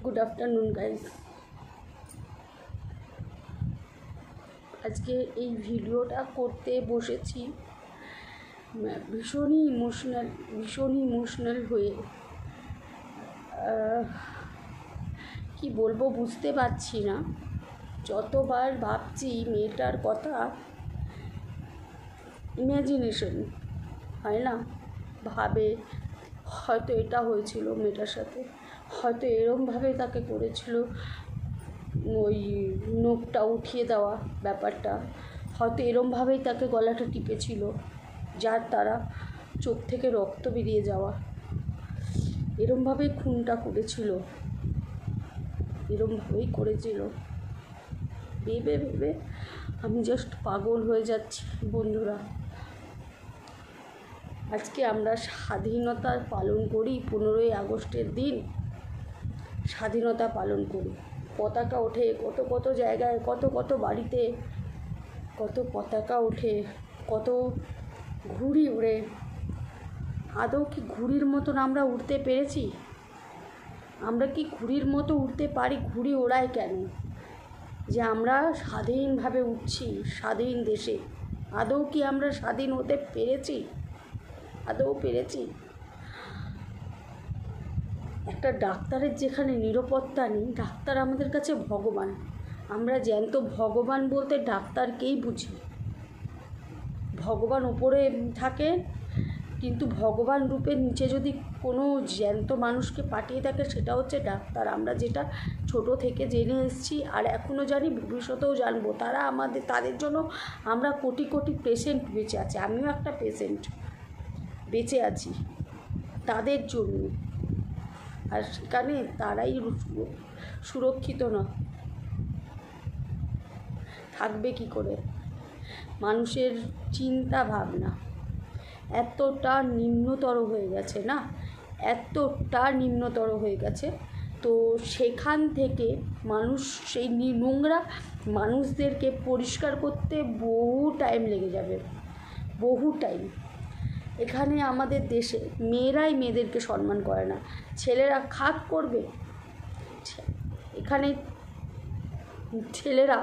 Good afternoon guys. আজকে এই ভিডিওটা করতে বসেছি ভীষণই ইমোশনাল হয়ে। কি বলবো বুঝতে পারছি না। যতবার ভাবছি মেয়েটার কথা, ইমাজিনেশন হয় না, ভাবে হয়তো এটা হয়েছিল মেয়েটার সাথে, হয়তো এরমভাবে তাকে করেছিল, ওই নোখটা উঠিয়ে দেওয়া ব্যাপারটা, হয়তো এরমভাবেই তাকে গলাটা টিপেছিল, যার দ্বারা চোখ থেকে রক্ত বেরিয়ে যাওয়া, এরমভাবেই খুনটা করেছিল, এরমভাবেই করেছিল। ভেবে ভেবে আমি জাস্ট পাগল হয়ে যাচ্ছি বন্ধুরা। আজকে আমরা স্বাধীনতা পালন করি, 15ই আগস্টের দিন স্বাধীনতা পালন করি। পতাকা ওঠে কত জায়গায়, কত বাড়িতে কত পতাকা ওঠে, কত ঘুড়ি উড়ে। আদৌ কি ঘুড়ির মতন আমরা উড়তে পেরেছি? আমরা কি ঘুড়ির মতো উড়তে পারি? ঘুড়ি ওড়ায় কেন? যে আমরা স্বাধীনভাবে উঠছি স্বাধীন দেশে, আদৌ কি আমরা স্বাধীন হতে পেরেছি? আদৌ পেরেছি? একটা ডাক্তারের যেখানে নিরাপত্তা নেই, ডাক্তার আমাদের কাছে ভগবান। আমরা জ্যান্ত ভগবান বলতে ডাক্তারকেই বুঝি। ভগবান উপরে থাকে, কিন্তু ভগবান রূপের নিচে যদি কোনো জ্যান্ত মানুষকে পাঠিয়ে থাকে, সেটা হচ্ছে ডাক্তার। আমরা যেটা ছোট থেকে জেনে এসেছি, আর এখনও জানি, ভবিষ্যতেও জানবো। তাদের জন্য আমরা কোটি পেশেন্ট বেঁচে আছে। আমিও একটা পেশেন্ট, বেঁচে আছি তাদের জন্য। আর সেখানে তারাই সুরক্ষিত না, থাকবে কি করে? মানুষের চিন্তা ভাবনা এতটা নিম্নতর হয়ে গেছে না, এতটা নিম্নতর হয়ে গেছে। তো সেখান থেকে মানুষ সেই নোংরা মানুষদেরকে পরিষ্কার করতে বহু টাইম লেগে যাবে, বহু টাইম। এখানে আমাদের দেশে মেয়েরাই মেয়েদেরকে সম্মান করে না, ছেলেরা খাক করবে। এখানে ছেলেরা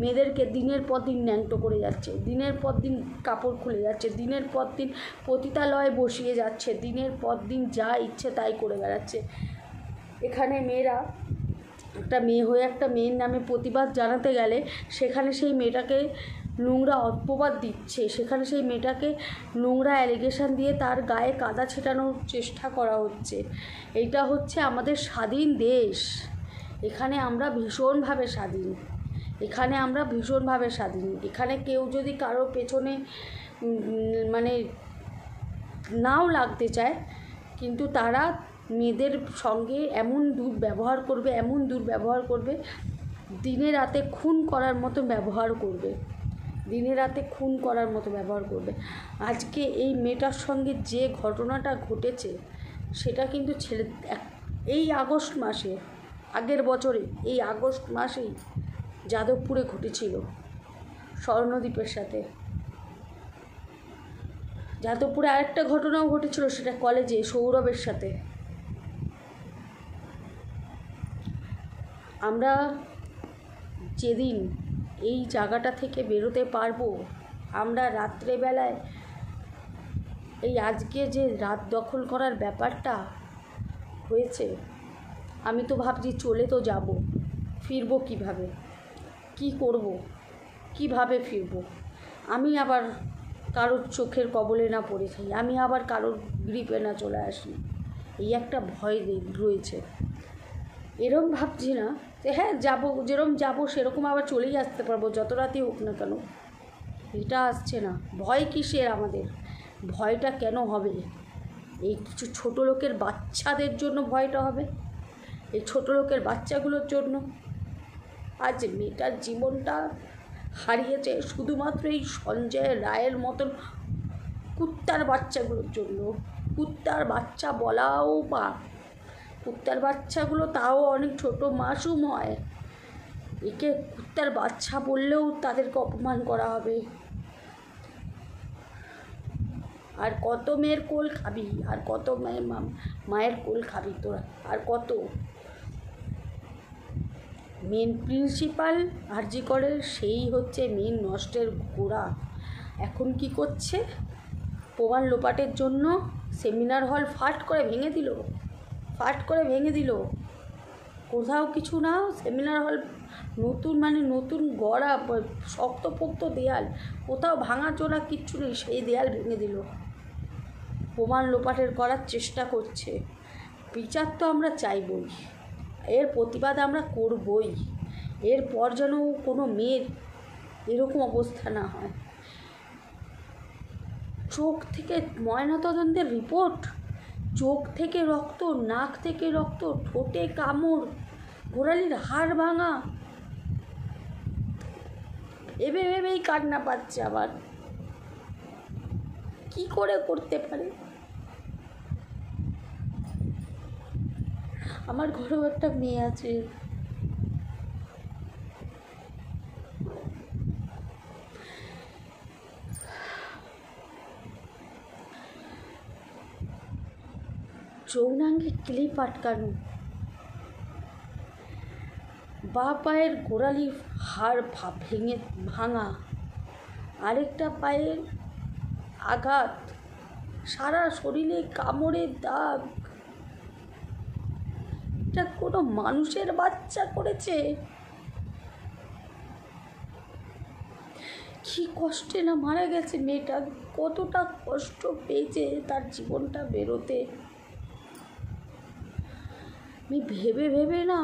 মেয়েদেরকে দিনের পর দিন ন্যাংটো করে যাচ্ছে, দিনের পর দিন কাপড় খুলে যাচ্ছে, দিনের পর দিন পতিতালয়ে বসিয়ে যাচ্ছে, দিনের পর দিন যা ইচ্ছে তাই করে বেড়াচ্ছে। এখানে মেয়েরা, একটা মেয়ে হয়ে একটা মেয়ের নামে প্রতিবাদ জানাতে গেলে সেখানে সেই মেয়েটাকে নোংরা অপবাদ দিচ্ছে, সেখানে সেই মেয়েটাকে নোংরা অ্যালিগেশন দিয়ে তার গায়ে কাদা ছেটানোর চেষ্টা করা হচ্ছে। এইটা হচ্ছে আমাদের স্বাধীন দেশ। এখানে আমরা ভীষণভাবে স্বাধীন, এখানে আমরা ভীষণভাবে স্বাধীন। এখানে কেউ যদি কারো পেছনে মানে নাও লাগতে চায়, কিন্তু তারা মেয়েদের সঙ্গে এমন দুর্ব্যবহার করবে, এমন দুর্ব্যবহার করবে, দিনে রাতে খুন করার মতো ব্যবহার করবে, দিনে রাতে খুন করার মতো ব্যবহার করবে। আজকে এই মেয়েটার সঙ্গে যে ঘটনাটা ঘটেছে, সেটা কিন্তু এই আগস্ট মাসে, আগের বছরে এই আগস্ট মাসেই যাদবপুরে ঘটেছিল, স্বর্ণদ্বীপের সাথে। যাদবপুরে আরেকটা ঘটনাও ঘটেছিল, সেটা কলেজে সৌরভের সাথে। আমরা যেদিন এই জায়গাটা থেকে বেরোতে পারবো, আমরা রাত্রেবেলায় এই আজকে যে রাত দখল করার ব্যাপারটা হয়েছে, আমি তো ভাবছি চলে তো যাব, ফিরবো কিভাবে, কি করব, কিভাবে ফিরব? আমি আবার কারোর চোখের কবলে না পড়ে যাই, আমি আবার কারোর গ্রিপে না চলে আসি, এই একটা ভয় রয়েছে। এরম ভাবছি না যে হ্যাঁ যাবো, যেরকম যাবো সেরকম আবার চলেই আসতে পারবো, যত রাতেই হোক না কেন। এটা আসছে না। ভয় কিসের আমাদের? ভয়টা কেন হবে? এই কিছু ছোটো লোকের বাচ্চাদের জন্য ভয়টা হবে, এই ছোটো লোকের বাচ্চাগুলোর জন্য। আজ মেয়েটার জীবনটা হারিয়েছে শুধুমাত্র এই সঞ্জয় রায়ের মতন কুত্তার বাচ্চাগুলোর জন্য। কুত্তার বাচ্চা বলাও পাপ, কুত্তার বাচ্চাগুলো তাও অনেক ছোট মাসুম হয়, একে কুত্তার বাচ্চা বললেও তাদেরকে অপমান করা হবে। আর কত মেয়ের কোল খাবি, আর কত মায়ের কোল খাবি তোরা, আর কত? মেন প্রিন্সিপাল আরজি করে, সেই হচ্ছে মেন নষ্টের গোড়া। এখন কি করছে? প্রমাণ লোপাটের জন্য সেমিনার হল ফাট করে ভেঙে দিল। কোথাও কিছু না, সেমিনার হল নতুন গড়া শক্তপোক্ত দেয়াল, কোথাও ভাঙাচোরা কিচ্ছু নেই, সেই দেয়াল ভেঙে দিল। প্রমাণ লোপাটের করার চেষ্টা করছে। বিচার তো আমরা চাইবই, এর প্রতিবাদ আমরা করবই। এরপর যেন কোনো মেয়ের এরকম অবস্থা না হয়। চোখ থেকে ময়নাতদন্তের রিপোর্ট, চোখ থেকে রক্ত, নাক থেকে রক্ত, ঠোঁটে কামড়, গোড়ালির হাড় ভাঙা। ভেবেই কান্না পাচ্ছে আবার। কি করে করতে পারে? আমার ঘরেও একটা মেয়ে আছে, যৌনাঙ্গে ক্লিপ আটকানো, বা পায়ের গোড়ালির হাড় ভাঙা, আরেকটা পায়ের আঘাত, সারা শরীরে কামড়ের দাগ। এটা কোনো মানুষের বাচ্চা করেছে? কি কষ্টে না মারা গেছে মেয়েটা, কতটা কষ্ট পেয়েছে তার জীবনটা বেরোতে। আমি ভেবে না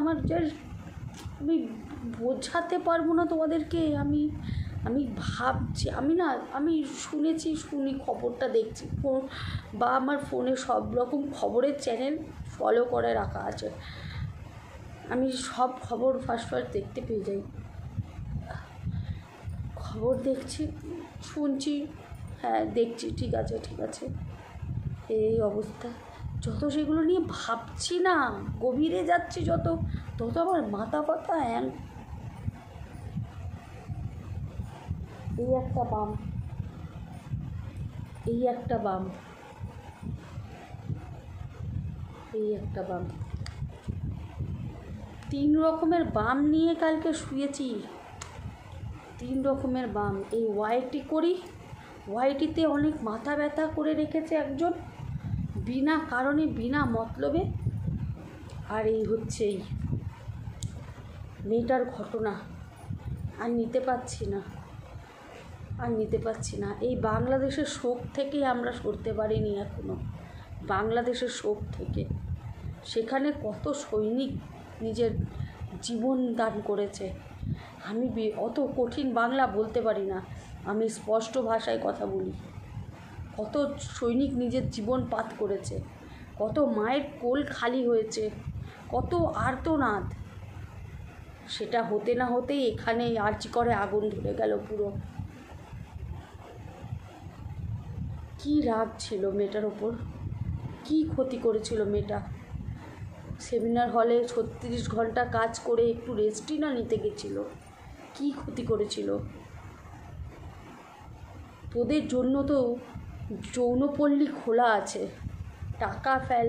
আমি বোঝাতে পারবো না তোমাদেরকে। আমি ভাবছি, আমি শুনি খবরটা দেখছি, বা আমার ফোনে সব রকম খবরের চ্যানেল ফলো করে রাখা আছে, আমি সব খবর ফার্স্ট দেখতে পেয়ে যাই। খবর দেখছি, শুনছি, হ্যাঁ দেখছি, ঠিক আছে, এই অবস্থা। যত সেগুলো নিয়ে ভাবছি না, গভীরে যাচ্ছি যত আমার মাথা ব্যথা। এই একটা বাম 3 রকমের বাম নিয়ে কালকে শুয়েছি। 3 রকমের বাম। এই ওয়াইটিতে অনেক মাথা ব্যথা করে রেখেছে একজন, বিনা কারণে, বিনা মতলবে। আর এই হচ্ছে এই মেয়েটার ঘটনা। আর নিতে পারছি না। এই বাংলাদেশের শোক থেকে আমরা সরতে পারিনি এখনো। বাংলাদেশের শোক থেকে, সেখানে কত সৈনিক নিজের জীবন দান করেছে। আমি অত কঠিন বাংলা বলতে পারি না, আমি স্পষ্ট ভাষায় কথা বলি। কত সৈনিক নিজের জীবন পাত করেছে, কত মায়ের কোল খালি হয়েছে, কত আর্তনাদ। সেটা হতে না হতেই এখানে আরজি করে আগুন ধরে গেল পুরো। কি রাগ ছিল মেয়েটার ওপর, কি ক্ষতি করেছিল মেয়েটা। সেমিনার হলে 36 ঘন্টা কাজ করে একটু রেস্টই না নিতে গেছিল, কি ক্ষতি করেছিল। তোদের জন্য তো যৌনপল্লী খোলা আছে, টাকা ফেল।